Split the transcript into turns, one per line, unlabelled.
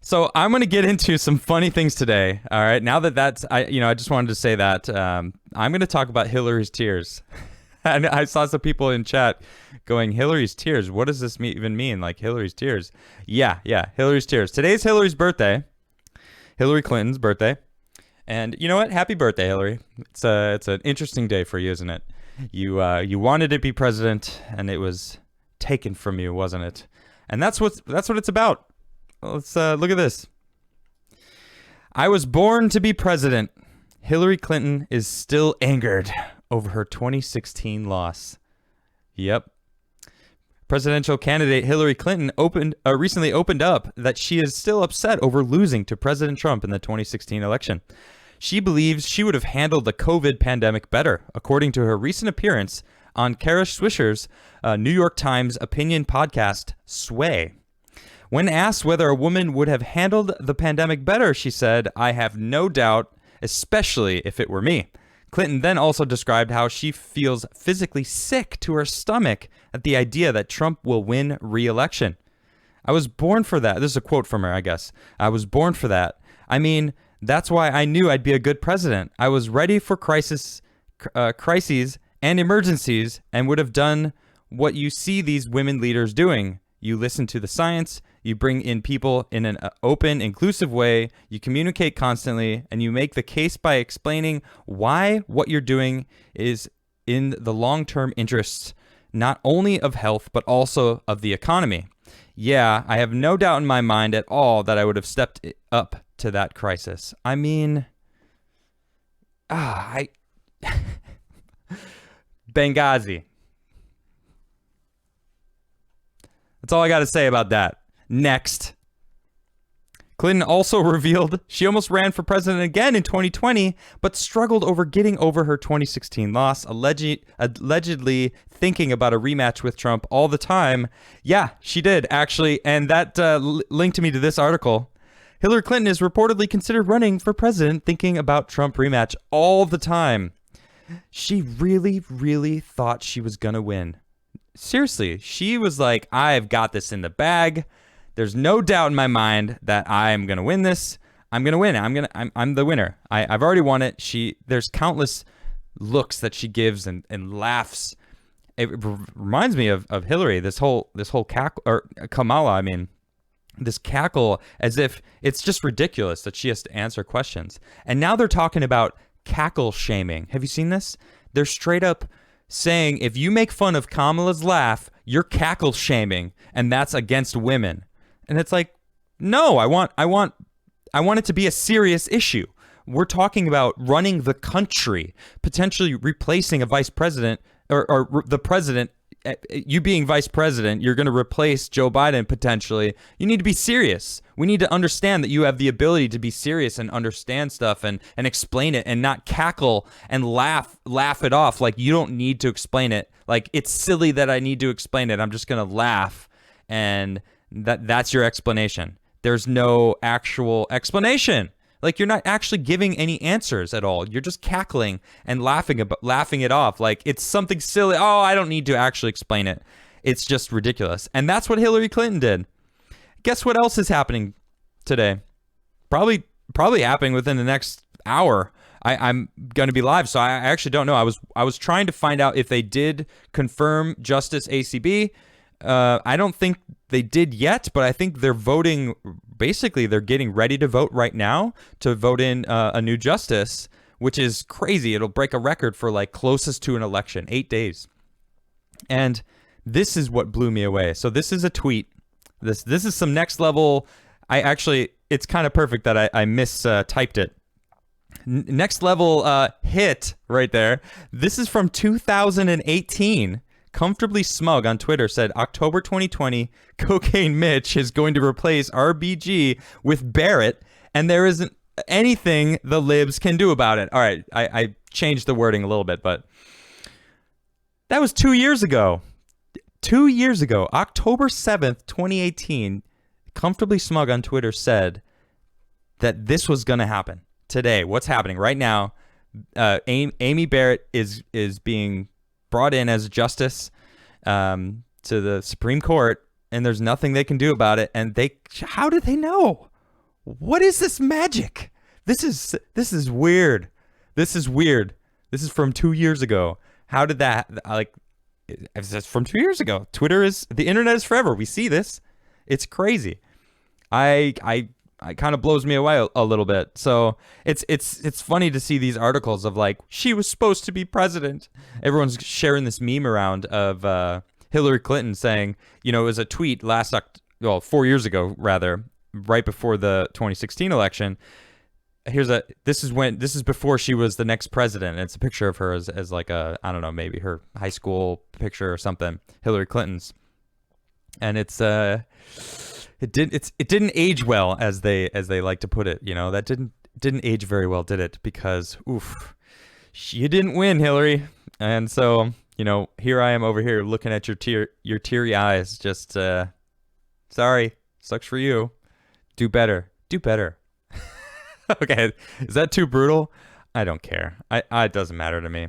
So I'm going to get into some funny things today. All right. Now that I just wanted to say that I'm going to talk about Hillary's tears. And I saw some people in chat going, Hillary's tears. What does this even mean? Like Hillary's tears. Yeah. Hillary's tears. Today's Hillary's birthday. Hillary Clinton's birthday. And you know what? Happy birthday, Hillary. It's an interesting day for you, isn't it? You wanted to be president, and it was taken from you, wasn't it? And that's what it's about. Let's look at this. I was born to be president. Hillary Clinton is still angered over her 2016 loss. Yep. Presidential candidate Hillary Clinton recently opened up that she is still upset over losing to President Trump in the 2016 election. She believes she would have handled the COVID pandemic better, according to her recent appearance on Kara Swisher's New York Times opinion podcast, Sway. When asked whether a woman would have handled the pandemic better, she said, "I have no doubt, especially if it were me." Clinton then also described how she feels physically sick to her stomach at the idea that Trump will win re-election. "I was born for that." This is a quote from her, I guess. "I was born for that. I mean, that's why I knew I'd be a good president. I was ready for crises and emergencies and would have done what you see these women leaders doing. You listen to the science, you bring in people in an open, inclusive way, you communicate constantly, and you make the case by explaining why what you're doing is in the long-term interests, not only of health, but also of the economy. Yeah, I have no doubt in my mind at all that I would have stepped up to that crisis." I mean, Benghazi. That's all I got to say about that. Next. Clinton also revealed she almost ran for president again in 2020, but struggled over getting over her 2016 loss, allegedly thinking about a rematch with Trump all the time. Yeah, she did, actually, and that linked me to this article. Hillary Clinton is reportedly considered running for president, thinking about Trump rematch all the time. She really, really thought she was going to win. Seriously, she was like, "I've got this in the bag. There's no doubt in my mind that I'm going to win this. I'm going to win. I'm the winner. I've already won it." There's countless looks that she gives and laughs. It reminds me of Hillary, this whole cackle, or Kamala, I mean, this cackle, as if it's just ridiculous that she has to answer questions. And now they're talking about cackle shaming. Have you seen this? They're straight up saying, if you make fun of Kamala's laugh, you're cackle shaming, and that's against women. And it's like, no, I want it to be a serious issue. We're talking about running the country, potentially replacing a vice president or the president. You being vice president, you're going to replace Joe Biden potentially. You need to be serious. We need to understand that you have the ability to be serious and understand stuff and explain it and not cackle and laugh it off like you don't need to explain it. Like, it's silly that I need to explain it. I'm just going to laugh, and that's your explanation. There's no actual explanation. Like, you're not actually giving any answers at all. You're just cackling and laughing it off like it's something silly. Oh, I don't need to actually explain it. It's just ridiculous. And that's what Hillary Clinton did. Guess what else is happening today? Probably happening within the next hour. I'm going to be live, so I actually don't know. I was trying to find out if they did confirm Justice ACB. I don't think they did yet, but I think they're voting. Basically, they're getting ready to vote right now to vote in a new justice, which is crazy. It'll break a record for like closest to an election, 8 days. And this is what blew me away. So this is a tweet. This is some next level. It's kind of perfect that I mistyped it. Next level hit right there. This is from 2018. Comfortably Smug on Twitter said, October 2020, Cocaine Mitch is going to replace RBG with Barrett, and there isn't anything the libs can do about it. All right, I changed the wording a little bit, but that was 2 years ago. 2 years ago, October 7th, 2018, Comfortably Smug on Twitter said that this was going to happen. Today, what's happening right now? Amy Barrett is being brought in as a justice to the Supreme Court, and there's nothing they can do about it. And how did they know? What is this magic? This is weird. This is weird. This is from 2 years ago. How did that, like, it's from 2 years ago. The internet is forever. We see this. It's crazy. I kind of blows me away a little bit. So it's funny to see these articles of like, she was supposed to be president. Everyone's sharing this meme around of Hillary Clinton saying, it was a tweet 4 years ago, rather, right before the 2016 election. This is before she was the next president. It's a picture of her as like I don't know, maybe her high school picture or something, Hillary Clinton's. And it didn't age well, as they like to put it. That didn't age very well, did it? Because you didn't win, Hillary. And so, here I am over here looking at your teary eyes, just sorry, sucks for you. Do better. Okay, is that too brutal? I don't care. It doesn't matter to me.